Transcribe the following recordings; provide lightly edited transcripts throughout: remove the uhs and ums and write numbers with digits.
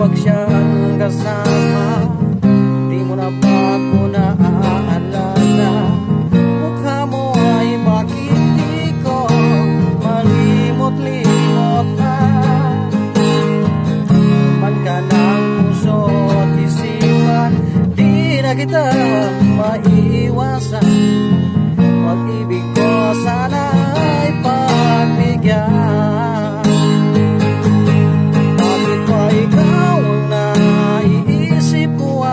pag siya ang kasama. Di mo na ba ako naaalala? Mukha mo ay bakit di ko malimot-limot na? Man ka ng puso at isipan, di na kita maiiwasan. Pag-ibig ko sana ay pagbigyan. Bakit ba ikaw ang naiisip ko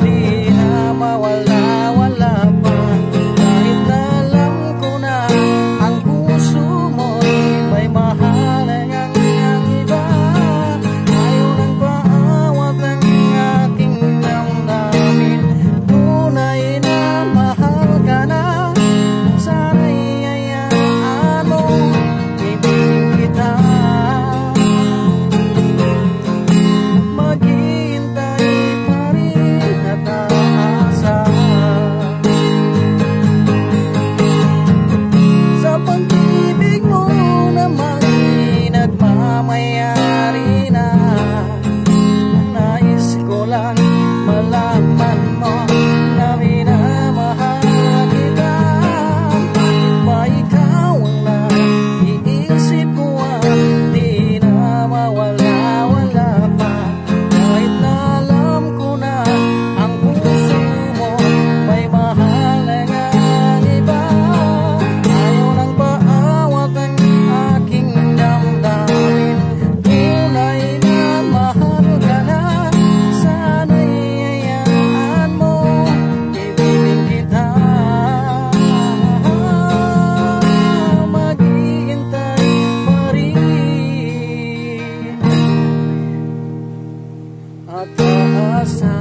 di na mawala-wala pa? Kahit na alam ko na ang puso mo'y may mahal ang iba. Ayaw nang paawat ang aking damdamin. Tunay na mahal ka na. Malaman mo na minamahal kita. Bakit ba ikaw ang naiisip ko di na mawala-wala pa? Kahit na alam ko na ang puso mo may mahal ang iba. Ayaw nang paawat ang aking damdamin. Tunay na mahal ka na. At aasa